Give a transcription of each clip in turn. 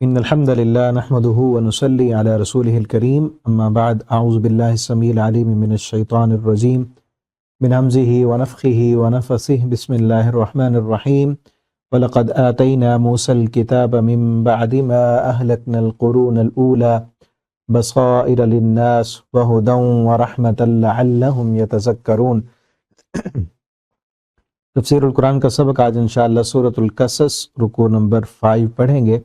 إن الحمد لله نحمده ونصلي على رسوله الكريم أما بعد أعوذ بالله السميع العليم من الشيطان الرجيم من همزه ونفخه ونفثه بسم الله الرحمن الرحيم ولقد آتينا موسى الكتاب من بعد ما أهلكنا القرون الأولى بصائر للناس وهدى ورحمة لعلهم يتذكرون۔ تفسیر القرآن کا سبق آج انشاءاللہ سورۃ القصص رکوع نمبر 5 پڑھیں گے۔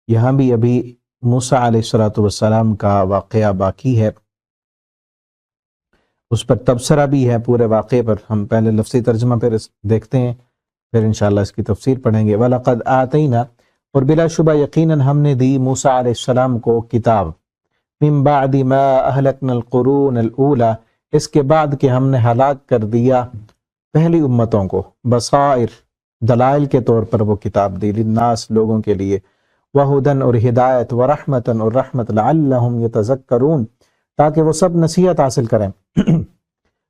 یہاں بھی ابھی موسیٰ علیہ السلام کا واقعہ باقی ہے، اس پر تبصرہ بھی ہے پورے واقعے پر۔ ہم پہلے لفظی ترجمہ پھر دیکھتے ہیں، پھر انشاءاللہ اس کی تفسیر پڑھیں گے۔ وَلَقَدْ آتَيْنَا، اور بلا شبہ یقیناً ہم نے دی موسیٰ علیہ السلام کو کتاب، مِن بَعْدِ مَا أَهْلَكْنَا الْقُرُونَ الْأُولَى، اس کے بعد کہ ہم نے ہلاک کر دیا پہلی امتوں کو، بصائر دلائل کے طور پر وہ کتاب دی، للناس لوگوں کے لیے، وہدن اور ہدایت، ورحمتن اور رحمت، لعلہم یتذکرون تاکہ وہ سب نصیحت حاصل کریں۔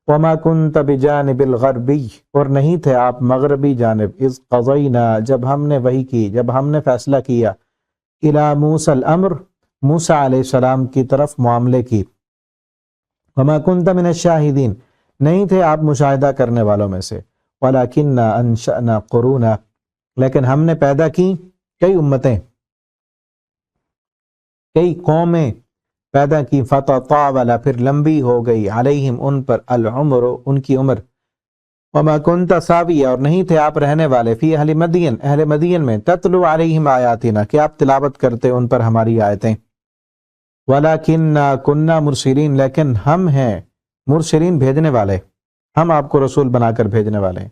وما کنت بجانب الغربی، اور نہیں تھے آپ مغربی جانب، اذ قضینا جب ہم نے وحی کی، جب ہم نے فیصلہ کیا، الی موسیٰ الامر موسیٰ علیہ السلام کی طرف معاملے کی، وما کنت من الشاہدین نہیں تھے آپ مشاہدہ کرنے والوں میں سے، ولکننا انشأنا قرونا لیکن ہم نے پیدا کی کئی امتیں، کئی قومیں پیدا کی، فتطاول پھر لمبی ہو گئی، علیہم ان پر، العمر ان کی عمر، وما کنت ثاویا اور نہیں تھے آپ رہنے والے، فی اہل مدین اہل مدین میں، تتلو علیہم آیاتنا کہ آپ تلاوت کرتے ان پر ہماری آیتیں، ولکننا کننا مرسلین لیکن ہم ہیں مرسلین بھیجنے والے، ہم آپ کو رسول بنا کر بھیجنے والے ہیں۔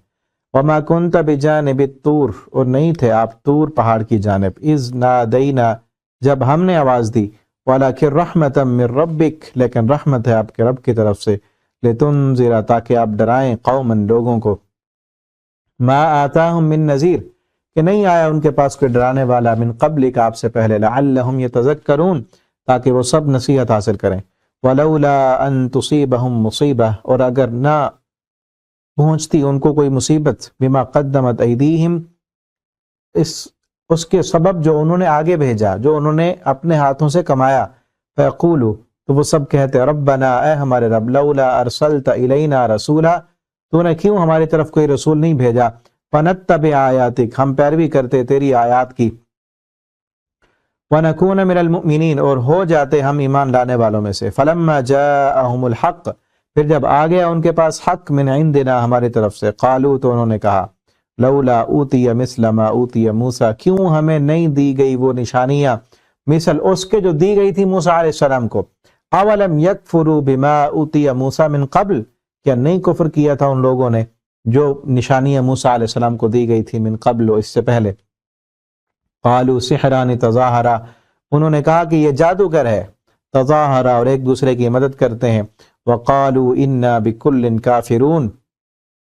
وما کنت بجانب الطور اور نہیں تھے آپ طور پہاڑ کی جانب، اذ نادینا جب ہم نے آواز دی، وَلَكِنْ رَحْمَةً مِّن رَبِّكَ لیکن رحمت ہے آپ کے رب کی طرف سے، لِتُنذِرَ تاکہ آپ ڈرائیں قوماً لوگوں کو، مَا آتَاهُم مِّن نَذِيرٍ کہ نہیں آیا ان کے پاس کوئی ڈرانے والا، من قبلک آپ سے پہلے، لعلہم یتذکرون تاکہ وہ سب نصیحت حاصل کریں، وَلَوْلَا أَن تُصِيبَهُم مُصِيبَةٌ اور اگر نہ پہنچتی ان کو کوئی مصیبت، بما قدمت ایدیہم اس کے سبب جو انہوں نے آگے بھیجا، جو انہوں نے اپنے ہاتھوں سے کمایا، فیقولو تو وہ سب کہتے، ربنا اے ہمارے رب، لولا ارسلت الینا رسولا تو نے کیوں ہماری طرف کوئی رسول نہیں بھیجا، فنتبع آیاتک ہم پیروی کرتے تیری آیات کی، ونکون من المؤمنین اور ہو جاتے ہم ایمان لانے والوں میں سے، فلما جاءہم الحق پھر جب آ گیا ان کے پاس حق، من عندنا ہماری طرف سے، قالو تو انہوں نے کہا، لولا اوتی مثل ما اوتی موسیٰ کیوں ہمیں نہیں دی گئی وہ نشانیاں مثل اس کے جو دی گئی تھی موسیٰ علیہ السلام کو، اولم یکفروا بما اوتی موسیٰ من قبل کیا نہیں کفر کیا تھا ان لوگوں نے جو نشانیاں موسیٰ علیہ السلام کو دی گئی تھی، من قبل اس سے پہلے، قالوا سحران تظاہرا انہوں نے کہا کہ یہ جادوگر ہے، تظاہرا اور ایک دوسرے کی مدد کرتے ہیں، وقالوا انا بکل کافرون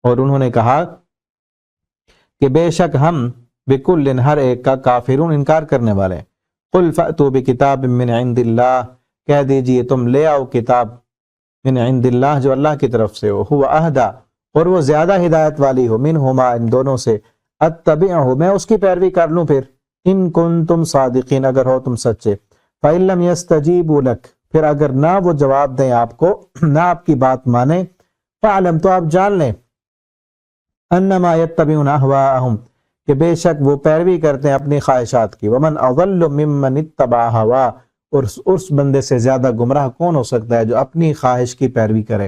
اور انہوں نے کہا کہ بے شک ہم بکل ہر ایک کا کافرون انکار کرنے والے ہیں، قل فأتوا بکتاب من عند اللہ کہہ دیجئے تم لے آؤ کتاب من عند اللہ جو اللہ کی طرف سے ہو، هو اہدا اور وہ زیادہ ہدایت والی ہو، منہما ان دونوں سے، اتبعہ میں اس کی پیروی کر لوں پھر، ان کنتم صادقین اگر ہو تم سچے، فإن لم يستجیبوا لک پھر اگر نہ وہ جواب دیں آپ کو، نہ آپ کی بات مانیں، فعلم تو آپ جان لیں، انما یتبعون اہواءہم کہ بے شک وہ پیروی کرتے ہیں اپنی خواہشات کی، ومن اضل ممن اتبع ہوا اور اس بندے سے زیادہ گمراہ کون ہو سکتا ہے جو اپنی خواہش کی پیروی کرے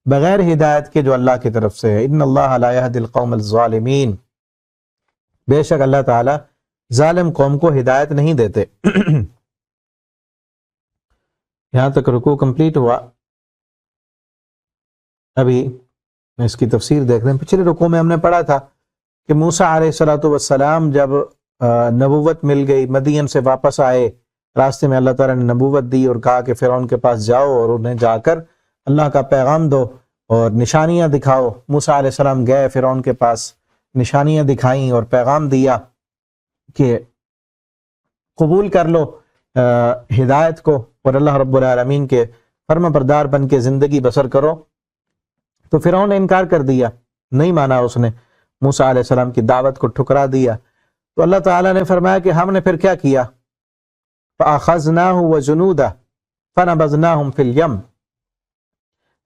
بغیر ہدایت کے جو اللہ کی طرف سے ہے، ان اللہ لا یہدی القوم الظالمین بے شک اللہ تعالی ظالم قوم کو ہدایت نہیں دیتے۔ یہاں تک رکوع کمپلیٹ ہوا، ابھی اس کی تفسیر دیکھ رہے ہیں۔ پچھلے رکوع میں ہم نے پڑھا تھا کہ موسیٰ علیہ السلام جب نبوت مل گئی، مدین سے واپس آئے، راستے میں اللہ تعالیٰ نے نبوت دی اور کہا کہ فرعون کے پاس جاؤ اور انہیں جا کر اللہ کا پیغام دو اور نشانیاں دکھاؤ۔ موسیٰ علیہ السلام گئے فرعون کے پاس، نشانیاں دکھائیں اور پیغام دیا کہ قبول کر لو ہدایت کو اور اللہ رب العالمین کے فرما بردار بن کے زندگی بسر کرو، تو فرعون نے انکار کر دیا، نہیں مانا اس نے، موسیٰ علیہ السلام کی دعوت کو ٹھکرا دیا، تو اللہ تعالیٰ نے فرمایا کہ ہم نے پھر کیا کیا، فَأَخَذْنَاهُ وَجُنُودَهُ فَنَبَذْنَاهُمْ فِي الْيَمِّ،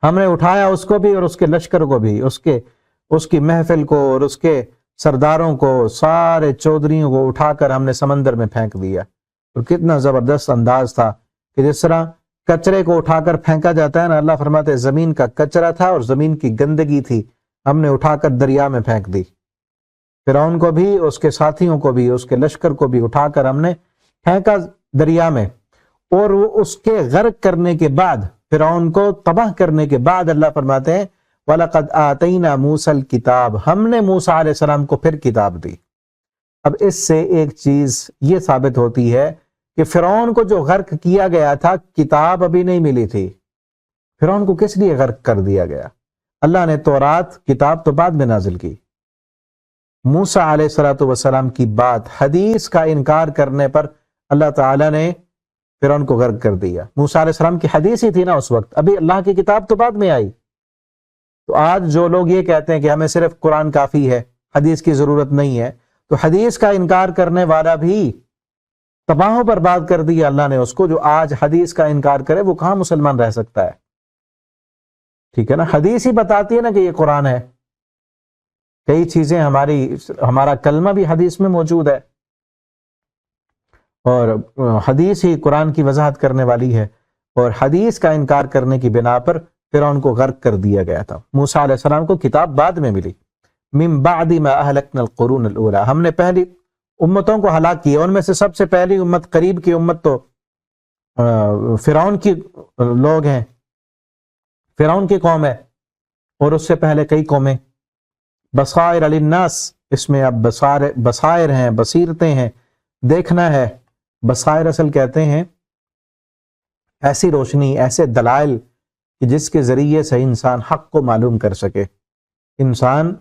ہم نے اٹھایا اس کو بھی اور اس کے لشکر کو بھی، اس کی محفل کو اور اس کے سرداروں کو، سارے چودھریوں کو اٹھا کر ہم نے سمندر میں پھینک دیا۔ اور کتنا زبردست انداز تھا کہ جس طرح کچرے کو اٹھا کر پھینکا جاتا ہے نا، اللہ فرماتے ہیں زمین کا کچرا تھا اور زمین کی گندگی تھی، ہم نے اٹھا کر دریا میں پھینک دی۔ فرعون کو بھی، اس کے ساتھیوں کو بھی، اس کے لشکر کو بھی اٹھا کر ہم نے پھینکا دریا میں، اور وہ اس کے غرق کرنے کے بعد، فرعون کو تباہ کرنے کے بعد اللہ فرماتے ہیں وَلَقَدْ آتَيْنَا مُوسَى الْكِتَابَ، ہم نے موسیٰ علیہ السلام کو پھر کتاب دی۔ اب اس سے ایک چیز یہ ثابت ہوتی ہے کہ فرعون کو جو غرق کیا گیا تھا، کتاب ابھی نہیں ملی تھی۔ فرعون کو کس لیے غرق کر دیا گیا؟ اللہ نے تورات کتاب تو بعد میں نازل کی۔ موسیٰ علیہ السلام کی بات، حدیث کا انکار کرنے پر اللہ تعالیٰ نے فرعون کو غرق کر دیا۔ موسیٰ علیہ السلام کی حدیث ہی تھی نا اس وقت، ابھی اللہ کی کتاب تو بعد میں آئی۔ تو آج جو لوگ یہ کہتے ہیں کہ ہمیں صرف قرآن کافی ہے، حدیث کی ضرورت نہیں ہے، تو حدیث کا انکار کرنے والا بھی تباہ پر بات کر دیا اللہ نے اس کو۔ جو آج حدیث کا انکار کرے وہ کہاں مسلمان رہ سکتا ہے؟ ٹھیک ہے نا، حدیث ہی بتاتی ہے نا کہ یہ قرآن ہے۔ کئی چیزیں ہمارا کلمہ بھی حدیث میں موجود ہے، اور حدیث ہی قرآن کی وضاحت کرنے والی ہے، اور حدیث کا انکار کرنے کی بنا پر فرعون کو غرق کر دیا گیا تھا۔ موسیٰ علیہ السلام کو کتاب بعد میں ملی۔ من بعد ما اہلکنا القرون الاولی، ہم نے پہلی امتوں کو ہلاک کیا، ان میں سے سب سے پہلی امت، قریب کی امت تو فرعون کی لوگ ہیں، فرعون کی قوم ہے، اور اس سے پہلے کئی قومیں۔ بصائر للناس، اس میں اب بصائر ہیں، بصیرتیں ہیں، دیکھنا ہے۔ بصائر اصل کہتے ہیں ایسی روشنی، ایسے دلائل کہ جس کے ذریعے سے انسان حق کو معلوم کر سکے، انسان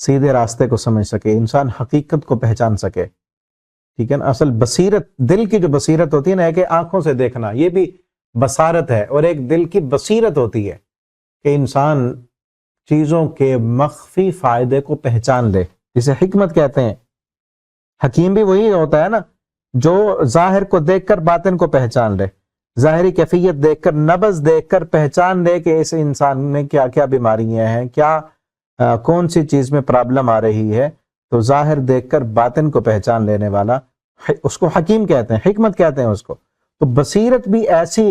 سیدھے راستے کو سمجھ سکے، انسان حقیقت کو پہچان سکے۔ ٹھیک ہے نا، اصل بصیرت، دل کی جو بصیرت ہوتی ہے نا، کہ آنکھوں سے دیکھنا، یہ بھی بصارت ہے، اور ایک دل کی بصیرت ہوتی ہے کہ انسان چیزوں کے مخفی فائدے کو پہچان لے، جسے حکمت کہتے ہیں۔ حکیم بھی وہی ہوتا ہے نا جو ظاہر کو دیکھ کر باطن کو پہچان لے، ظاہری کیفیت دیکھ کر، نبض دیکھ کر پہچان لے کہ اس انسان میں کیا کیا بیماریاں ہیں، کیا کون سی چیز میں پرابلم آ رہی ہے، تو ظاہر دیکھ کر باطن کو پہچان لینے والا، اس کو حکیم کہتے ہیں، حکمت کہتے ہیں اس کو۔ تو بصیرت بھی ایسی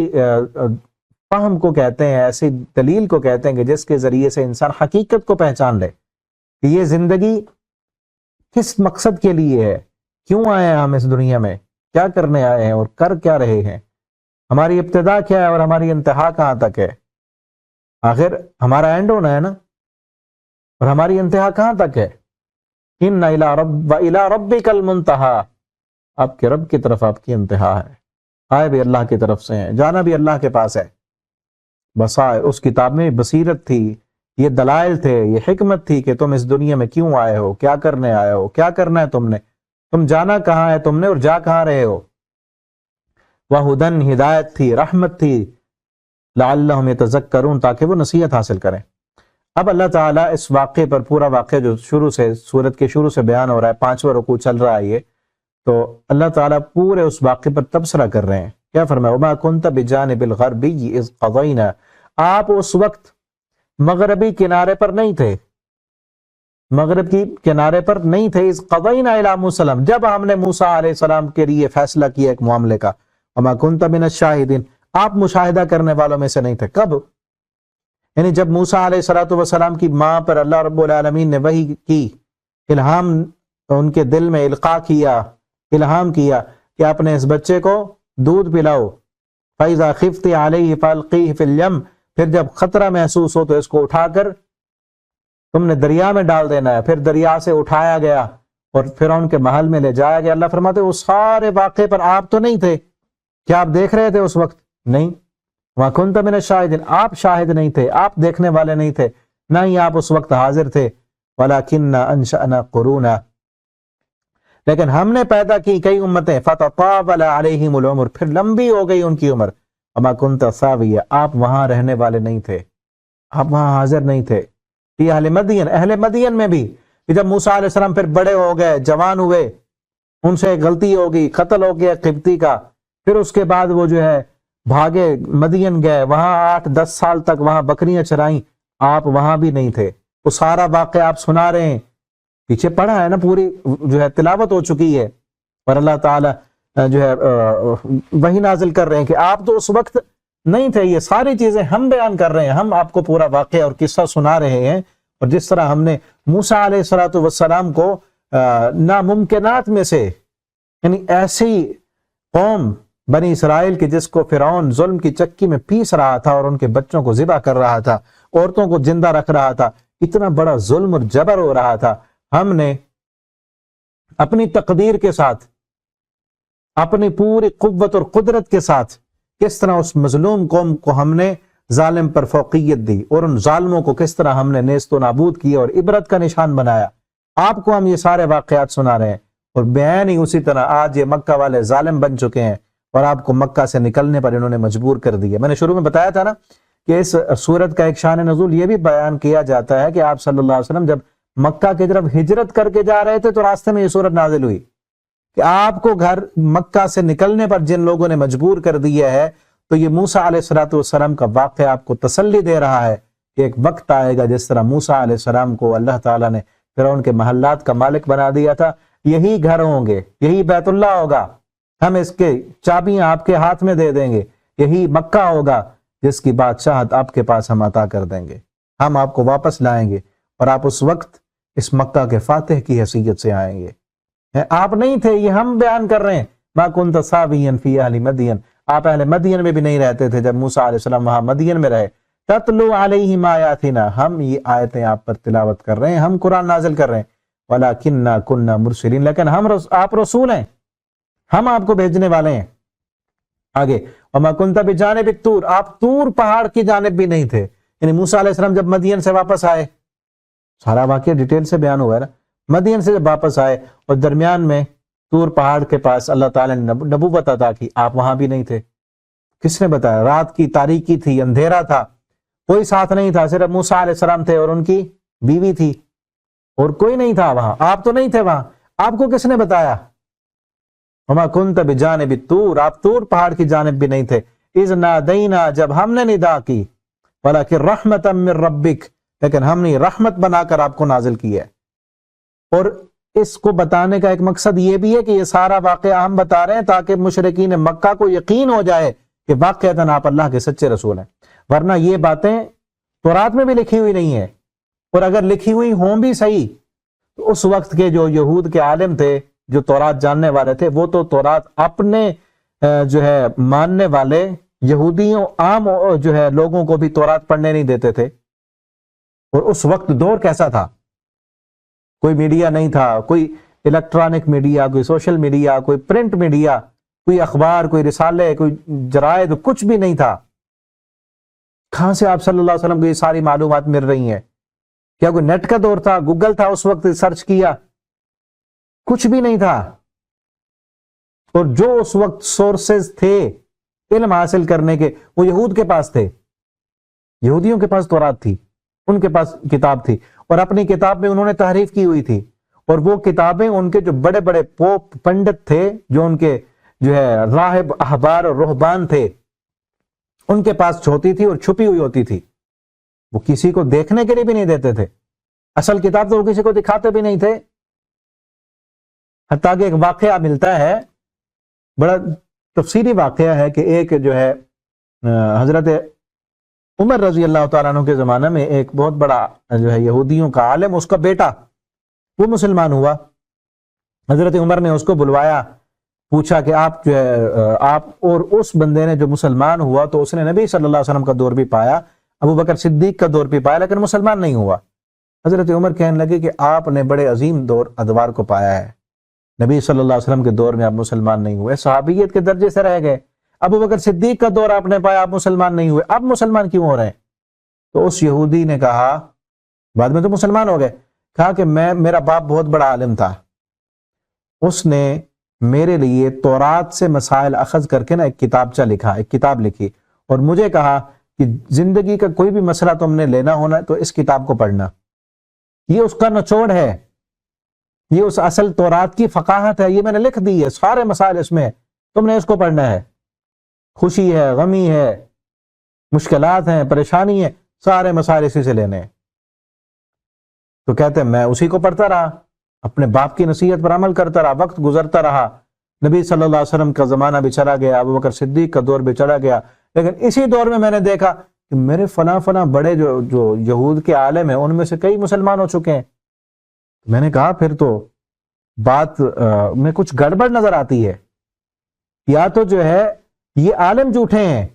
فہم کو کہتے ہیں، ایسی دلیل کو کہتے ہیں کہ جس کے ذریعے سے انسان حقیقت کو پہچان لے کہ یہ زندگی کس مقصد کے لیے ہے، کیوں آئے ہیں ہم اس دنیا میں، کیا کرنے آئے ہیں اور کر کیا رہے ہیں، ہماری ابتدا کیا ہے اور ہماری انتہا کہاں تک ہے۔ آخر ہمارا اینڈ ہونا ہے نا، اور ہماری انتہا کہاں تک ہے۔ ان الی ربک المنتہا، آپ کے رب کی طرف آپ کی انتہا ہے، آئے بھی اللہ کی طرف سے ہیں، جانا بھی اللہ کے پاس ہے۔ بصائر، اس کتاب میں بصیرت تھی، یہ دلائل تھے، یہ حکمت تھی کہ تم اس دنیا میں کیوں آئے ہو، کیا کرنے آئے ہو، کیا کرنا ہے تم نے، تم جانا کہاں ہے تم نے اور جا کہاں رہے ہو۔ وہدن، ہدایت تھی، رحمت تھی، لعلہم یتذکرون، تاکہ وہ نصیحت حاصل کریں۔ اب اللہ تعالیٰ اس واقعے پر، پورا واقعہ جو شروع سے، سورت کے شروع سے بیان ہو رہا ہے، 5واں رکوع چل رہا ہے یہ، تو اللہ تعالیٰ پورے اس واقعے پر تبصرہ کر رہے ہیں۔ کیا فرمایا؟ وما كنت بجانب الغربی اذ قضینا، آپ اس وقت مغربی کنارے پر نہیں تھے، مغرب کی کنارے پر نہیں تھے، اذ قضینا الی موسیٰ، جب ہم نے موسیٰ علیہ السلام کے لیے فیصلہ کیا ایک معاملے کا۔ وما كنت من الشاہدین، آپ مشاہدہ کرنے والوں میں سے نہیں تھے۔ کب؟ یعنی جب موسیٰ علیہ السلام کی ماں پر اللہ رب العالمین نے وحی کی، الہام ان کے دل میں القاء کیا، الہام کیا کہ اپنے اس بچے کو دودھ پلاؤ۔ فَإِذَا خِفْتِ عَلَيْهِ فَأَلْقِيهِ فِي الْيَمِّ، پھر جب خطرہ محسوس ہو تو اس کو اٹھا کر تم نے دریا میں ڈال دینا ہے۔ پھر دریا سے اٹھایا گیا اور فرعون کے محل میں لے جایا گیا۔ اللہ فرماتے ہیں اس سارے واقعے پر آپ تو نہیں تھے، کیا آپ دیکھ رہے تھے اس وقت؟ نہیں۔ وَمَا كُنْتَ مِنَ الشَّاهِدِينَ، آپ شاہد نہیں تھے، آپ دیکھنے والے نہیں تھے، نہ ہی آپ اس وقت حاضر تھے۔ وَلَكِنَّا أَنشَأْنَا قُرُونًا، لیکن ہم نے پیدا کی کئی امتیں، فَتَطَاوَلَ عَلَيْهِمُ الْعُمُرُ، پھر لمبی ہو گئی ان کی عمر۔ وَمَا كُنْتَ ثَاوِيًّا، آپ وہاں رہنے والے نہیں تھے، آپ وہاں حاضر نہیں تھے۔ فی اہل مدین، اہل مدین میں بھی، کہ جب موسیٰ علیہ السلام پھر بڑے ہو گئے، جوان ہوئے، ان سے غلطی ہوگی، قتل ہو گیا قبطی کا، پھر اس کے بعد وہ جو ہے بھاگے مدین گئے، وہاں 8-10 سال تک وہاں بکریاں چرائیں، آپ وہاں بھی نہیں تھے، وہ سارا واقعہ آپ سنا رہے ہیں، پیچھے پڑھا ہے نا، پوری جو ہے تلاوت ہو چکی ہے، اور اللہ تعالیٰ جو ہے وہی نازل کر رہے ہیں کہ آپ تو اس وقت نہیں تھے، یہ ساری چیزیں ہم بیان کر رہے ہیں، ہم آپ کو پورا واقعہ اور قصہ سنا رہے ہیں، اور جس طرح ہم نے موسیٰ علیہ السلام کو ناممکنات میں سے، یعنی ایسی قوم بنی اسرائیل کی جس کو فرعون ظلم کی چکی میں پیس رہا تھا اور ان کے بچوں کو ذبح کر رہا تھا، عورتوں کو زندہ رکھ رہا تھا، اتنا بڑا ظلم اور جبر ہو رہا تھا، ہم نے اپنی تقدیر کے ساتھ، اپنی پوری قوت اور قدرت کے ساتھ کس طرح اس مظلوم قوم کو ہم نے ظالم پر فوقیت دی، اور ان ظالموں کو کس طرح ہم نے نیست و نابود کیا اور عبرت کا نشان بنایا، آپ کو ہم یہ سارے واقعات سنا رہے ہیں، اور بیان ہی اسی طرح آج یہ مکہ والے ظالم بن چکے ہیں، اور آپ کو مکہ سے نکلنے پر انہوں نے مجبور کر دیا۔ میں نے شروع میں بتایا تھا نا کہ اس سورت کا ایک شان نزول یہ بھی بیان کیا جاتا ہے کہ آپ صلی اللہ علیہ وسلم جب مکہ کی طرف ہجرت کر کے جا رہے تھے تو راستے میں یہ سورت نازل ہوئی کہ آپ کو گھر مکہ سے نکلنے پر جن لوگوں نے مجبور کر دیا ہے، تو یہ موسیٰ علیہ السلام کا واقعہ آپ کو تسلی دے رہا ہے کہ ایک وقت آئے گا جس طرح موسیٰ علیہ السلام کو اللہ تعالیٰ نے فرعون کے محلات کا مالک بنا دیا تھا، یہی گھر ہوں گے، یہی بیت اللہ ہوگا، ہم اس کے چابیاں آپ کے ہاتھ میں دے دیں گے، یہی مکہ ہوگا جس کی بادشاہت آپ کے پاس ہم عطا کر دیں گے، ہم آپ کو واپس لائیں گے، اور آپ اس وقت اس مکہ کے فاتح کی حیثیت سے آئیں گے۔ آپ نہیں تھے، یہ ہم بیان کر رہے ہیں، ما کنت ثاویا فی اہل مدین، آپ اہل مدین میں بھی نہیں رہتے تھے جب موسیٰ علیہ السلام وہاں مدین میں رہے، تتلو علیہم آیاتنا، ہم یہ آیتیں آپ پر تلاوت کر رہے ہیں، ہم قرآن نازل کر رہے ہیں، ولکننا کننا مرسلین، لیکن آپ رسول ہیں، ہم آپ کو بھیجنے والے ہیں۔ آگے وما کنت بجانب الطور، آپ طور پہاڑ کی جانب بھی نہیں تھے، یعنی موسیٰ علیہ السلام جب مدین سے واپس آئے، سارا واقعہ ڈیٹیل سے بیان ہوا ہے نا، مدین سے جب واپس آئے اور درمیان میں طور پہاڑ کے پاس اللہ تعالیٰ نے نبوت عطا کی، آپ وہاں بھی نہیں تھے، کس نے بتایا؟ رات کی تاریکی تھی، اندھیرا تھا، کوئی ساتھ نہیں تھا، صرف موسیٰ علیہ السلام تھے اور ان کی بیوی تھی، اور کوئی نہیں تھا وہاں، آپ تو نہیں تھے وہاں، آپ کو کس نے بتایا؟ وما کنت بجانب الطور، آپ طور پہاڑ کی جانب بھی نہیں تھے، اذ نادینا، جب ہم نے ندا کی، ولکن رحمتا من ربک، لیکن ہم نے رحمت بنا کر آپ کو نازل کیا ہے۔ اور اس کو بتانے کا ایک مقصد یہ بھی ہے کہ یہ سارا واقعہ ہم بتا رہے ہیں تاکہ مشرکین مکہ کو یقین ہو جائے کہ واقعتاً آپ اللہ کے سچے رسول ہیں، ورنہ یہ باتیں تورات میں بھی لکھی ہوئی نہیں ہیں، اور اگر لکھی ہوئی ہوں بھی صحیح تو اس وقت کے جو یہود کے عالم تھے، جو تورات جاننے والے تھے، وہ تو تورات اپنے جو ہے ماننے والے یہودیوں عام جو ہے لوگوں کو بھی تورات پڑھنے نہیں دیتے تھے۔ اور اس وقت دور کیسا تھا؟ کوئی میڈیا نہیں تھا، کوئی الیکٹرانک میڈیا، کوئی سوشل میڈیا، کوئی پرنٹ میڈیا، کوئی اخبار، کوئی رسالے، کوئی جرائد، کچھ بھی نہیں تھا۔ کہاں سے آپ صلی اللہ علیہ وسلم کو یہ ساری معلومات مل رہی ہیں؟ کیا کوئی نیٹ کا دور تھا؟ گوگل تھا اس وقت سرچ کیا؟ کچھ بھی نہیں تھا۔ اور جو اس وقت سورسز تھے علم حاصل کرنے کے، وہ یہود کے پاس تھے، یہودیوں کے پاس تورات تھی، ان کے پاس کتاب تھی، اور اپنی کتاب میں انہوں نے تحریف کی ہوئی تھی، اور وہ کتابیں ان کے جو بڑے بڑے پوپ پنڈت تھے، جو ان کے جو ہے راہب احبار اور رہبان تھے، ان کے پاس ہوتی تھی اور چھپی ہوئی ہوتی تھی، وہ کسی کو دیکھنے کے لیے بھی نہیں دیتے تھے، اصل کتاب تو وہ کسی کو دکھاتے بھی نہیں تھے۔ حتیٰ کہ ایک واقعہ ملتا ہے، بڑا تفصیلی واقعہ ہے، کہ ایک جو ہے حضرت عمر رضی اللہ تعالیٰ عنہ کے زمانہ میں ایک بہت بڑا جو ہے یہودیوں کا عالم، اس کا بیٹا وہ مسلمان ہوا۔ حضرت عمر نے اس کو بلوایا، پوچھا کہ آپ جو ہے آپ، اور اس بندے نے جو مسلمان ہوا تو اس نے نبی صلی اللہ علیہ وسلم کا دور بھی پایا، ابو بکر صدیق کا دور بھی پایا، لیکن مسلمان نہیں ہوا۔ حضرت عمر کہنے لگے کہ آپ نے بڑے عظیم دور ادوار کو پایا ہے، نبی صلی اللہ علیہ وسلم کے دور میں آپ مسلمان نہیں ہوئے، صحابیت کے درجے سے رہ گئے، ابو بکر صدیق کا دور آپ نے پایا، آپ مسلمان نہیں ہوئے، اب مسلمان کیوں ہو رہے ہیں؟ تو اس یہودی نے کہا، بعد میں تو مسلمان ہو گئے، کہا کہ میرا باپ بہت بڑا عالم تھا، اس نے میرے لیے تورات سے مسائل اخذ کر کے نا ایک کتاب لکھی، اور مجھے کہا کہ زندگی کا کوئی بھی مسئلہ تم نے لینا ہونا تو اس کتاب کو پڑھنا، یہ اس کا نچوڑ ہے، یہ اس اصل تورات کی فقاہت ہے، یہ میں نے لکھ دی ہے، سارے مسائل اس میں، تم نے اس کو پڑھنا ہے، خوشی ہے، غمی ہے، مشکلات ہیں، پریشانی ہے، سارے مسائل اسی سے لینے ہیں۔ تو کہتے ہیں میں اسی کو پڑھتا رہا، اپنے باپ کی نصیحت پر عمل کرتا رہا، وقت گزرتا رہا، نبی صلی اللہ علیہ وسلم کا زمانہ بھی چلا گیا، ابو بکر صدیق کا دور بھی چلا گیا، لیکن اسی دور میں نے دیکھا کہ میرے فلاں بڑے جو یہود کے عالم ہیں ان میں سے کئی مسلمان ہو چکے ہیں۔ میں نے کہا پھر تو بات میں کچھ گڑبڑ نظر آتی ہے، یا تو جو ہے یہ عالم جھوٹے ہیں،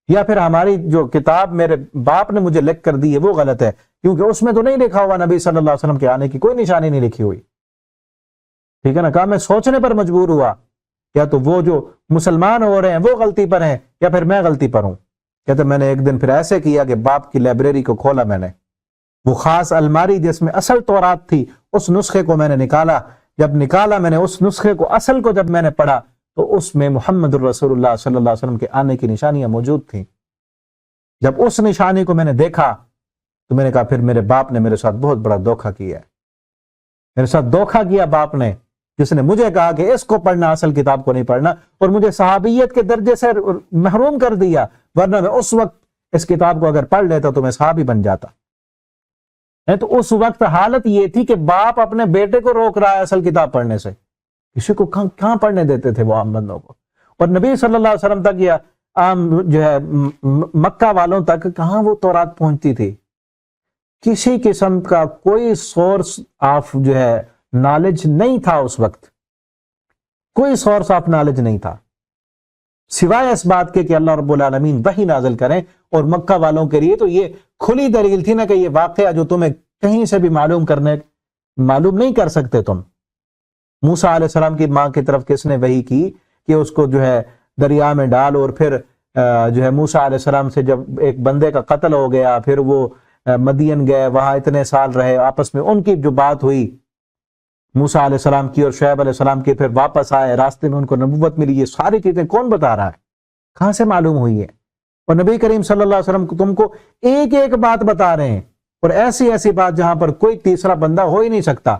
یا پھر ہماری جو کتاب میرے باپ نے مجھے لکھ کر دی ہے وہ غلط ہے، کیونکہ اس میں تو نہیں لکھا ہوا نبی صلی اللہ علیہ وسلم کے آنے کی کوئی نشانی نہیں لکھی ہوئی۔ ٹھیک ہے نا، کہا میں سوچنے پر مجبور ہوا، یا تو وہ جو مسلمان ہو رہے ہیں وہ غلطی پر ہیں، یا پھر میں غلطی پر ہوں۔ کہتے میں نے ایک دن پھر ایسے کیا کہ باپ کی لائبریری کو کھولا، میں نے وہ خاص الماری جس میں اصل تورات تھی اس نسخے کو میں نے نکالا، جب نکالا میں نے اس نسخے کو اصل کو جب میں نے پڑھا تو اس میں محمد الرسول اللہ صلی اللہ علیہ وسلم کے آنے کی نشانیاں موجود تھیں۔ جب اس نشانی کو میں نے دیکھا تو میں نے کہا پھر میرے باپ نے میرے ساتھ بہت بڑا دھوکہ کیا ہے، میرے ساتھ دھوکہ کیا باپ نے، جس نے مجھے کہا کہ اس کو پڑھنا، اصل کتاب کو نہیں پڑھنا، اور مجھے صحابیت کے درجے سے محروم کر دیا، ورنہ میں اس وقت اس کتاب کو اگر پڑھ لیتا تو میں صحابی بن جاتا۔ تو اس وقت حالت یہ تھی کہ باپ اپنے بیٹے کو روک رہا ہے اصل کتاب پڑھنے سے، کسی کو کہاں پڑھنے دیتے تھے وہ عام بندوں کو، اور نبی صلی اللہ علیہ وسلم تک یا عام جو ہے مکہ والوں تک کہاں وہ تورات پہنچتی تھی؟ کسی قسم کا کوئی سورس آف جو ہے نالج نہیں تھا اس وقت، کوئی سورس آف نالج نہیں تھا سوائے اس بات کے کہ اللہ رب العالمین وحی نازل کریں، اور مکہ والوں کے لیے تو یہ کھلی دلیل تھی نا کہ یہ واقعہ جو تمہیں کہیں سے بھی معلوم نہیں کر سکتے تم۔ موسیٰ علیہ السلام کی ماں کی طرف کس نے وحی کی کہ اس کو جو ہے دریا میں ڈال، اور پھر جو ہے موسیٰ علیہ السلام سے جب ایک بندے کا قتل ہو گیا، پھر وہ مدین گئے، وہاں اتنے سال رہے، آپس میں ان کی جو بات ہوئی موسیٰ علیہ السلام کی اور شعیب علیہ السلام کی، پھر واپس آئے، راستے میں ان کو نبوت ملی، یہ ساری چیزیں کون بتا رہا ہے؟ کہاں سے معلوم ہوئی ہے؟ اور نبی کریم صلی اللہ علیہ وسلم تم کو ایک ایک بات بتا رہے ہیں، اور ایسی بات جہاں پر کوئی تیسرا بندہ ہو ہی نہیں سکتا۔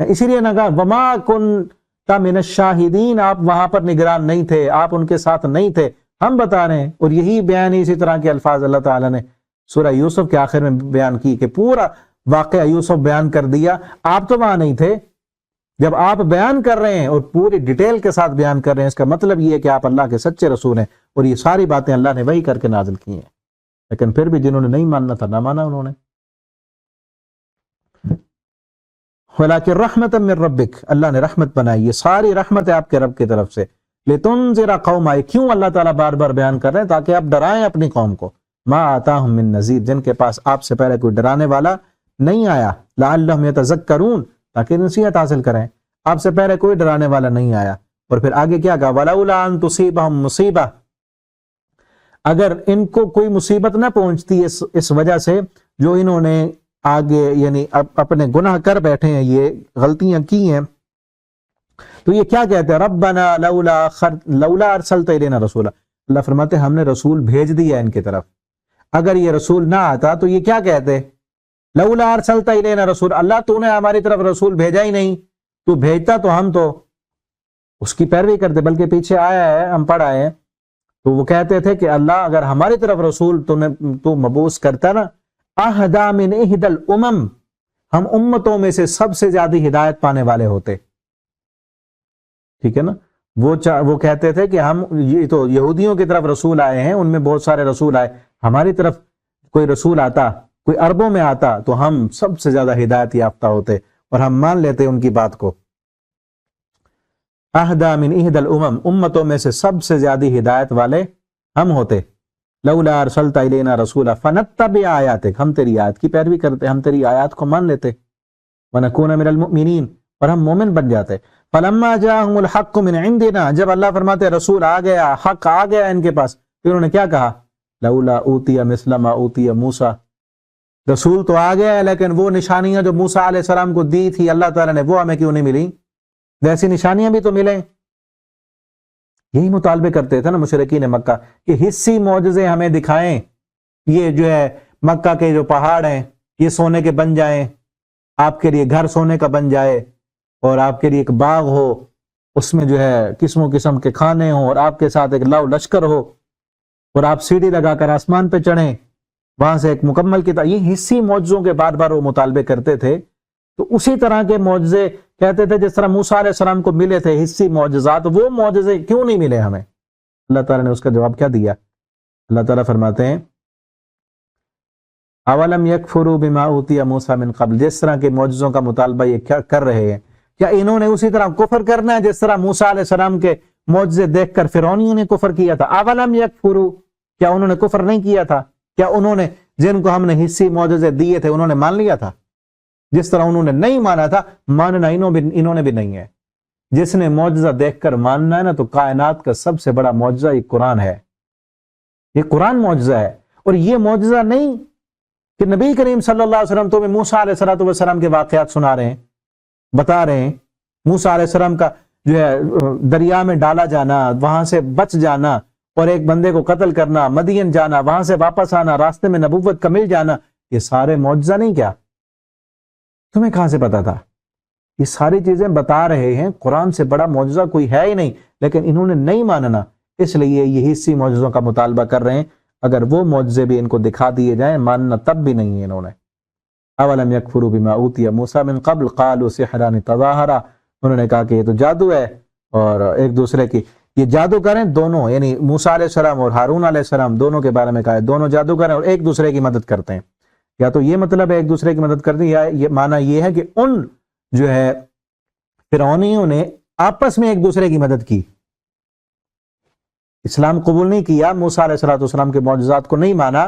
اسی لیے نہ کہا وما کنت من الشاہدین، آپ وہاں پر نگران نہیں تھے، آپ ان کے ساتھ نہیں تھے، ہم بتا رہے ہیں۔ اور یہی بیان اسی طرح کے الفاظ اللہ تعالیٰ نے سورہ یوسف کے آخر میں بیان کی کہ پورا واقعہ یوسف بیان کر دیا، آپ تو وہاں نہیں تھے۔ جب آپ بیان کر رہے ہیں اور پوری ڈیٹیل کے ساتھ بیان کر رہے ہیں، اس کا مطلب یہ ہے کہ آپ اللہ کے سچے رسول ہیں، اور یہ ساری باتیں اللہ نے وحی کر کے نازل کی ہیں۔ لیکن پھر بھی جنہوں نے نہیں ماننا تھا نہ مانا انہوں نے۔ وَلَٰكِن رَحْمَةً مِّن رَبِّكَ، اللہ نے رحمت بنائی، یہ ساری رحمت ہے آپ کے رب کی طرف سے۔ لِتُنذِرَ قَوْمًا، کیوں اللہ تعالیٰ بار بار بیان کر رہے ہیں؟ تاکہ آپ ڈرائیں اپنی قوم کو۔ مَا آتَاهُم مِّن نَذِيرٍ، جن کے پاس آپ سے پہلے کوئی ڈرانے والا نہیں آیا۔ لَعَلَّهُمْ يَتَذَكَّرُونَ، تاکہ نصیحت حاصل کریں۔ آپ سے پہلے کوئی ڈرانے والا نہیں آیا۔ اور پھر آگے کیا کہا؟ وَلَوْلَا أَن تُصِيبَهُم مُّصِيبَةٌ، اگر ان کو کوئی مصیبت نہ پہنچتی اس وجہ سے جو انہوں نے آگے یعنی اپنے گناہ کر بیٹھے ہیں، یہ غلطیاں کی ہیں، تو یہ کیا کہتے ہیں؟ ربنا لولا ارسلت الینا رسولا، اللہ فرماتے ہیں ہم نے رسول بھیج دیا ان کی طرف، اگر یہ رسول نہ آتا تو یہ کیا کہتے؟ لولا ارسلت الینا رسول، اللہ تو نے ہماری طرف رسول بھیجا ہی نہیں، تو بھیجتا تو ہم تو اس کی پیروی کرتے۔ بلکہ پیچھے آیا ہے، ہم پڑھ آئے ہیں، تو وہ کہتے تھے کہ اللہ اگر ہماری طرف رسول تو مبعوث کرتا نا، اہدا من احد الامم، ہم امتوں میں سے سب سے زیادہ ہدایت پانے والے ہوتے۔ ٹھیک ہے نا، وہ کہتے تھے کہ ہم یہ تو یہودیوں کی طرف رسول آئے ہیں، ان میں بہت سارے رسول آئے، ہماری طرف کوئی رسول آتا، کوئی اربوں میں آتا، تو ہم سب سے زیادہ ہدایت یافتہ ہوتے اور ہم مان لیتے ان کی بات کو۔ اہدا من احد الامم، امتوں میں سے سب سے زیادہ ہدایت والے ہم ہوتے۔ لولا ارسلت الینا رسولا فنتبع آیاتک، ہم تیری آیات کی پیروی کرتے، ہم تیری آیات کو مان لیتے، ونکون من المؤمنین، اور ہم مومن بن جاتے۔ فلما جاءہم الحق من عندنا، جب اللہ فرماتے رسول آ گیا، حق آ گیا ان کے پاس، پھر انہوں نے کیا کہا؟ لولا اوتی مثل ما اوتی موسیٰ، رسول تو آ گیا ہے لیکن وہ نشانیاں جو موسیٰ علیہ السلام کو دی تھی اللہ تعالیٰ نے، وہ ہمیں کیوں نہیں ملی؟ ویسی نشانیاں بھی تو ملیں۔ یہی مطالبے کرتے تھے نا مشرکین مکہ کہ حصی معجزے ہمیں دکھائیں، یہ جو ہے مکہ کے جو پہاڑ ہیں یہ سونے کے بن جائیں، آپ کے لیے گھر سونے کا بن جائے، اور آپ کے لیے ایک باغ ہو، اس میں جو ہے قسم قسم کے کھانے ہوں، اور آپ کے ساتھ ایک لو لشکر ہو، اور آپ سیڑھی لگا کر آسمان پہ چڑھیں، وہاں سے ایک مکمل کتاب. یہ حصی معجزوں کے بار بار وہ مطالبے کرتے تھے. تو اسی طرح کے معجزے کہتے تھے جس طرح موسیٰ علیہ السلام کو ملے تھے حصی معجزات، وہ معجزے کیوں نہیں ملے ہمیں؟ اللہ تعالیٰ نے اس کا جواب کیا دیا؟ اللہ تعالیٰ فرماتے ہیں اولم یکفروا بما اوتی موسیٰ من قبل، جس طرح کے معجزوں کا مطالبہ یہ کیا کر رہے ہیں، کیا انہوں نے اسی طرح کفر کرنا ہے جس طرح موسیٰ علیہ السلام کے معجزے دیکھ کر فرعونیوں نے کفر کیا تھا؟ اولم یکفروا، کیا انہوں نے کفر نہیں کیا تھا؟ کیا انہوں نے جن کو ہم نے حصی معجزے دیے تھے انہوں نے مان لیا تھا؟ جس طرح انہوں نے نہیں مانا تھا، ماننا انہوں نے بھی نہیں ہے. جس نے معجزہ دیکھ کر ماننا ہے نا، تو کائنات کا سب سے بڑا معجزہ یہ قرآن ہے. یہ قرآن معجزہ ہے. اور یہ معجزہ نہیں کہ نبی کریم صلی اللہ علیہ وسلم تمہیں موسیٰ علیہ السلام کے واقعات سنا رہے ہیں، بتا رہے ہیں. موسیٰ علیہ السلام کا جو ہے دریا میں ڈالا جانا، وہاں سے بچ جانا، اور ایک بندے کو قتل کرنا، مدین جانا، وہاں سے واپس آنا، راستے میں نبوت کا مل جانا، یہ سارے معجزہ نہیں کیا؟ تمہیں کہاں سے پتا تھا؟ یہ ساری چیزیں بتا رہے ہیں. قرآن سے بڑا معجزہ کوئی ہے ہی نہیں، لیکن انہوں نے نہیں ماننا، اس لیے یہ حصی معجزوں کا مطالبہ کر رہے ہیں. اگر وہ معجزے بھی ان کو دکھا دیے جائیں، ماننا تب بھی نہیں ہے انہوں نے. اولم یکفروا بما اوتی موسیٰ من قبل قالوا سحران تظاہرا، انہوں نے کہا کہ یہ تو جادو ہے، اور ایک دوسرے کی یہ جادو کریں دونوں، یعنی موسیٰ علیہ السلام اور ہارون علیہ السلام دونوں کے بارے میں کہا ہے دونوں جادو کریں اور ایک دوسرے کی مدد کرتے ہیں. یا تو یہ مطلب ہے ایک دوسرے کی مدد کرتے ہیں، یا یہ معنی یہ ہے کہ ان جو ہے فرعونیوں نے آپس میں ایک دوسرے کی مدد کی، اسلام قبول نہیں کیا، موسیٰ علیہ السلام کے معجزات کو نہیں مانا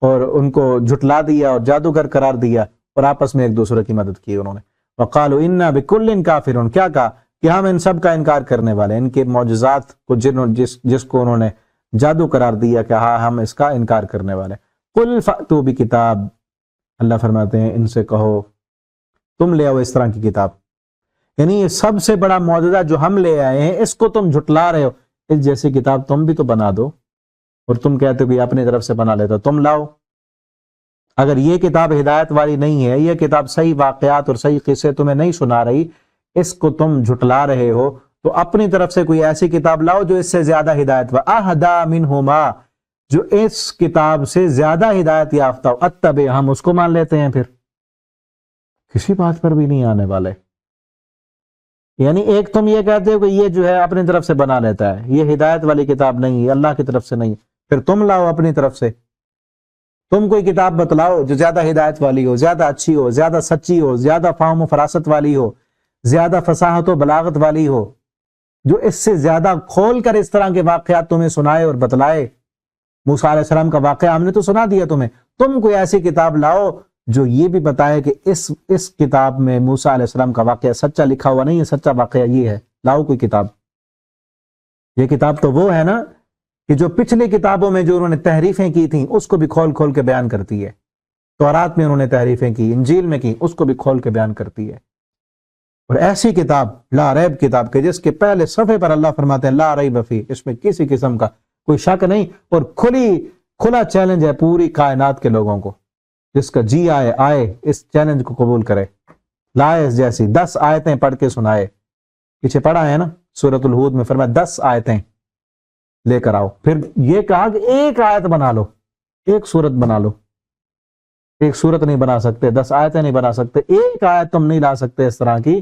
اور ان کو جھٹلا دیا اور جادوگر قرار دیا، اور آپس میں ایک دوسرے کی مدد کی انہوں نے. وقالوا انا بکل کافرون، کیا کہا کہ ہم ان سب کا انکار کرنے والے، ان کے معجزات کو جس کو انہوں نے جادو قرار دیا کہ ہاں ہم اس کا انکار کرنے والے. قل فأتوا بکتاب، اللہ فرماتے ہیں ان سے کہو تم لے آؤ اس طرح کی کتاب، یعنی یہ سب سے بڑا معجزہ جو ہم لے آئے ہیں اس کو تم جھٹلا رہے ہو، اس جیسی کتاب تم بھی تو بنا دو. اور تم کہتے ہو کہ اپنی طرف سے بنا لیتا، تم لاؤ. اگر یہ کتاب ہدایت والی نہیں ہے، یہ کتاب صحیح واقعات اور صحیح قصے تمہیں نہیں سنا رہی، اس کو تم جھٹلا رہے ہو، تو اپنی طرف سے کوئی ایسی کتاب لاؤ جو اس سے زیادہ ہدایت اہدی منہما، جو اس کتاب سے زیادہ ہدایت یافتہ ہو. اتبع، ہم اس کو مان لیتے ہیں. پھر کسی بات پر بھی نہیں آنے والے. یعنی ایک تم یہ کہتے ہو کہ یہ جو ہے اپنی طرف سے بنا لیتا ہے، یہ ہدایت والی کتاب نہیں ہے، اللہ کی طرف سے نہیں، پھر تم لاؤ اپنی طرف سے. تم کوئی کتاب بتلاؤ جو زیادہ ہدایت والی ہو، زیادہ اچھی ہو، زیادہ سچی ہو، زیادہ فہم و فراست والی ہو، زیادہ فصاحت و بلاغت والی ہو، جو اس سے زیادہ کھول کر اس طرح کے واقعات تمہیں سنائے اور بتلائے. موسیٰ علیہ السلام کا واقعہ ہم نے تو سنا دیا تمہیں، تم کوئی ایسی کتاب لاؤ جو یہ بھی بتائے کہ اس کتاب میں موسیٰ علیہ السلام کا واقعہ سچا لکھا ہوا نہیں ہے، سچا واقعہ یہ ہے. لاؤ کوئی کتاب. یہ کتاب تو وہ ہے نا کہ جو پچھلی کتابوں میں جو انہوں نے تحریفیں کی تھیں اس کو بھی کھول کھول کے بیان کرتی ہے. تورات میں انہوں نے تحریفیں کی، انجیل میں کی، اس کو بھی کھول کے بیان کرتی ہے. اور ایسی کتاب لا ریب کتاب کے جس کے پہلے صفحے پر اللہ فرماتے ہیں لا ریب فیہ، اس میں کسی قسم کا کوئی شک نہیں، اور کھلا چیلنج ہے پوری کائنات کے لوگوں کو، جس کا جی آئے اس چیلنج کو قبول کرے. لائے جیسی 10 آیتیں پڑھ کے سنائے. پیچھے پڑھا ہے نا سورۃ الہود میں، فرمایا 10 آیتیں لے کر آؤ. پھر یہ کہا کہ ایک آیت بنا لو، ایک سورت بنا لو. ایک سورت نہیں بنا سکتے، 10 آیتیں نہیں بنا سکتے، ایک آیت تم نہیں لا سکتے اس طرح کی.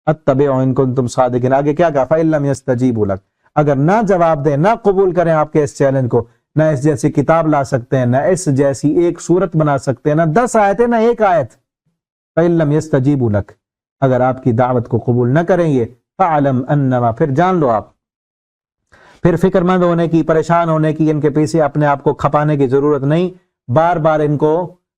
اتبعوا ان کنتم صادقین. آگے کیا کہا؟ فإن لم يستجیبوا لک، اگر نہ جواب دیں، نہ قبول کریں آپ کے اس چیلنج کو، نہ اس جیسی کتاب لا سکتے ہیں، نہ اس جیسی ایک سورت بنا سکتے ہیں، نہ 10 آیتیں، نہ ایک آیت. فإن لم يستجیبوا لک، اگر آپ کی دعوت کو قبول نہ کریں یہ، فاعلم انما، پھر جان لو آپ. پھر فکر مند ہونے کی، پریشان ہونے کی، ان کے پیچھے اپنے آپ کو کھپانے کی ضرورت نہیں، بار بار ان کو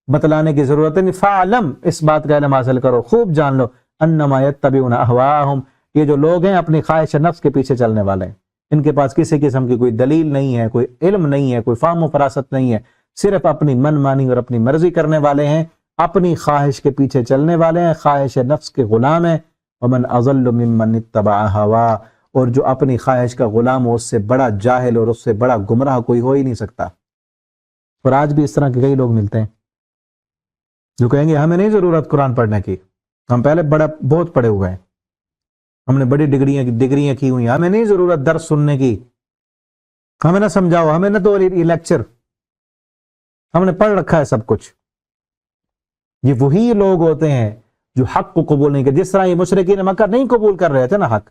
بتلانے کی ضرورت نہیں. فاعلم، اس بات کا علم حاصل کرو، خوب جان لو، انما یتبعون اہواءہم، یہ جو لوگ ہیں اپنی خواہش نفس کے پیچھے چلنے والے ہیں. ان کے پاس کسی قسم کی کوئی دلیل نہیں ہے، کوئی علم نہیں ہے، کوئی فہم و فراست نہیں ہے، صرف اپنی من مانی اور اپنی مرضی کرنے والے ہیں، اپنی خواہش کے پیچھے چلنے والے ہیں، خواہش نفس کے غلام ہیں. ومن اضل ممن اتبع ہوا، اور جو اپنی خواہش کا غلام ہو اس سے بڑا جاہل اور اس سے بڑا گمراہ کوئی ہو ہی نہیں سکتا. اور آج بھی اس طرح کے کئی لوگ ملتے ہیں جو کہیں گے ہمیں نہیں ضرورت قرآن پڑھنے کی، ہم پہلے بہت پڑھے ہوئے ہیں، ہم نے بڑی ڈگریاں کی ہوئی ہیں، ہمیں نہیں ضرورت درس سننے کی، ہمیں نہ سمجھاؤ، ہمیں نہ تو یہ لیکچر، ہم نے پڑھ رکھا ہے سب کچھ۔ یہ وہی لوگ ہوتے ہیں جو حق کو قبول نہیں کرتے، جس طرح یہ مشرکین مکہ نہیں قبول کر رہے تھے نا حق۔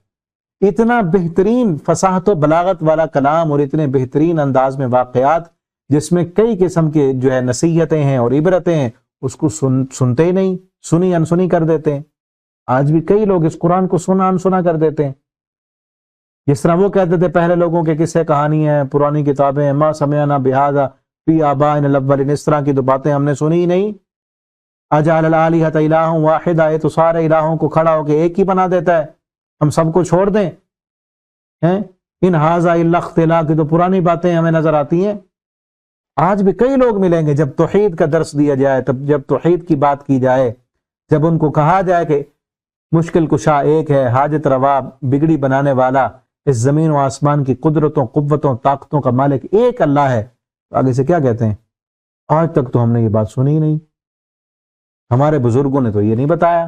اتنا بہترین فصاحت و بلاغت والا کلام اور اتنے بہترین انداز میں واقعات جس میں کئی قسم کے جو ہے نصیحتیں ہیں اور عبرتیں ہیں، اس کو سنتے ہی نہیں، سنی انسنی کر دیتے ہیں۔ آج بھی کئی لوگ اس قرآن کو سنا انسنا کر دیتے ہیں، جس طرح وہ کہتے تھے پہلے لوگوں کے قصے کہانی ہیں، پرانی کتابیں، ما سمعنا بہذا فی آبائنا الاولین، اس طرح کی تو باتیں ہم نے سنی ہی نہیں۔ اجعل الآلہۃ الہ واحدہ، یہ تو سارے الہوں کو کھڑا ہو کے ایک ہی بنا دیتا ہے، ہم سب کو چھوڑ دیں؟ ان ھذا الا اختلاق، کی تو پرانی باتیں ہمیں نظر آتی ہیں۔ آج بھی کئی لوگ ملیں گے جب توحید کا درس دیا جائے، جب توحید کی بات کی جائے، جب ان کو کہا جائے کہ مشکل کشا ایک ہے، حاجت روا، بگڑی بنانے والا، اس زمین و آسمان کی قدرتوں، قوتوں، طاقتوں کا مالک ایک اللہ ہے، آگے سے کیا کہتے ہیں؟ آج تک تو ہم نے یہ بات سنی ہی نہیں، ہمارے بزرگوں نے تو یہ نہیں بتایا،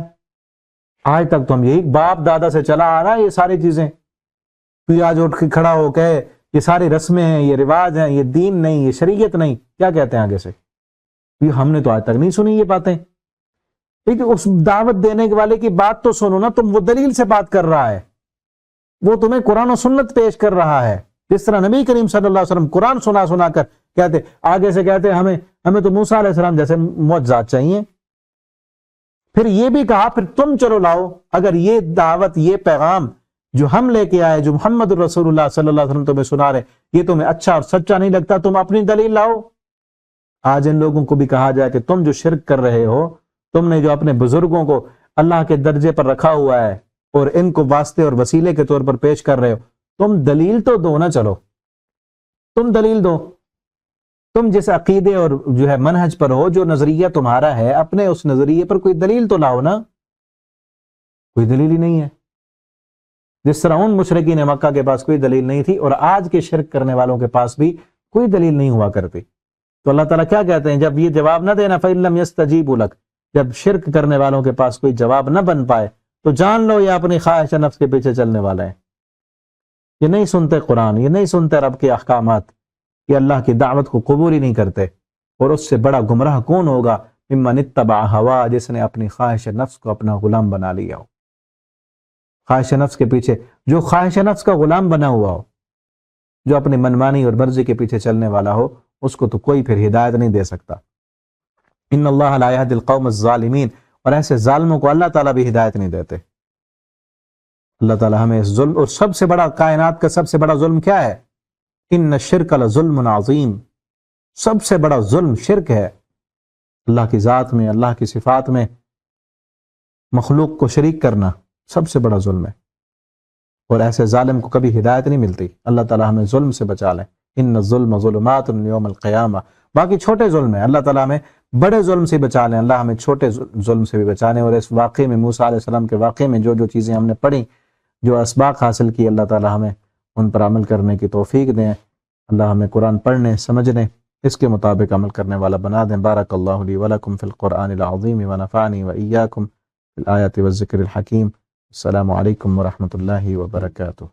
آج تک تو ہم یہی باپ دادا سے چلا آ رہا ہے یہ ساری چیزیں۔ تو آج اٹھ کے کھڑا ہو کے یہ ساری رسمیں ہیں، یہ رواج ہیں، یہ دین نہیں، یہ شریعت نہیں، کیا کہتے ہیں آگے سے؟ یہ ہم نے تو آج تک نہیں سنی یہ باتیں۔ لیکن اس دعوت دینے والے کی بات تو سنو نا، تم وہ دلیل سے بات کر رہا ہے، وہ تمہیں قرآن و سنت پیش کر رہا ہے، جس طرح نبی کریم صلی اللہ علیہ وسلم قرآن سنا سنا کر کہتے، آگے سے کہتے ہمیں تو موسیٰ علیہ السلام جیسے معجزات چاہیے۔ پھر یہ بھی کہا پھر تم چلو لاؤ، اگر یہ دعوت، یہ پیغام جو ہم لے کے آئے، جو محمد رسول اللہ صلی اللہ علیہ وسلم تمہیں سنا رہے، یہ تمہیں اچھا اور سچا نہیں لگتا، تم اپنی دلیل لاؤ۔ آج ان لوگوں کو بھی کہا جائے کہ تم جو شرک کر رہے ہو، تم نے جو اپنے بزرگوں کو اللہ کے درجے پر رکھا ہوا ہے اور ان کو واسطے اور وسیلے کے طور پر پیش کر رہے ہو، تم دلیل تو دو نا، چلو تم دلیل دو، تم جس عقیدے اور جو ہے منہج پر ہو، جو نظریہ تمہارا ہے، اپنے اس نظریے پر کوئی دلیل تو لاؤ نا۔ کوئی دلیل ہی نہیں ہے، جس طرح ان مشرکین مکہ کے پاس کوئی دلیل نہیں تھی، اور آج کے شرک کرنے والوں کے پاس بھی کوئی دلیل نہیں ہوا کرتی۔ تو اللہ تعالیٰ کیا کہتے ہیں جب یہ جواب نہ دینا، فَإِن لَمْ يَسْتَجِيبُوا لَكَ، جب شرک کرنے والوں کے پاس کوئی جواب نہ بن پائے تو جان لو یہ اپنی خواہش نفس کے پیچھے چلنے والا ہے، یہ نہیں سنتے قرآن، یہ نہیں سنتے رب کے احکامات، یہ اللہ کی دعوت کو قبول ہی نہیں کرتے۔ اور اس سے بڑا گمراہ کون ہوگا؟ ممن اتبع ہوا، جس نے اپنی خواہش نفس کو اپنا غلام بنا لیا ہو۔ خواہش نفس کے پیچھے، جو خواہش نفس کا غلام بنا ہوا ہو، جو اپنی منمانی اور مرضی کے پیچھے چلنے والا ہو، اس کو تو کوئی پھر ہدایت نہیں دے سکتا۔ ان اللہ لا یہدی القوم الظالمین، اور ایسے ظالموں کو اللہ تعالیٰ بھی ہدایت نہیں دیتے۔ اللہ تعالیٰ ہمیں اس ظلم، اور سب سے بڑا، کائنات کا سب سے بڑا ظلم کیا ہے؟ ان الشرک لظلم عظیم، سب سے بڑا ظلم شرک ہے، اللہ کی ذات میں، اللہ کی صفات میں مخلوق کو شریک کرنا سب سے بڑا ظلم ہے، اور ایسے ظالم کو کبھی ہدایت نہیں ملتی۔ اللہ تعالیٰ ہمیں ظلم سے بچا لیں۔ ان الظلم ظلمات یوم القیامہ، باقی چھوٹے ظلم ہیں، اللہ تعالیٰ ہمیں بڑے ظلم سے بچا لیں، اللہ ہمیں چھوٹے ظلم سے بھی بچا لیں۔ اور اس واقعے میں، موسیٰ علیہ السلام کے واقعے میں جو چیزیں ہم نے پڑھی، جو اسباق حاصل کی، اللہ تعالیٰ ہمیں ان پر عمل کرنے کی توفیق دیں۔ اللہ ہمیں قرآن پڑھنے، سمجھنے، اس کے مطابق عمل کرنے والا بنا دیں۔ بارک اللہ لی ولکم فی القرآن العظیم ونفعنی وإیاکم فی الآیات والذکر الحکیم۔ السلام علیکم ورحمۃ اللہ وبرکاتہ۔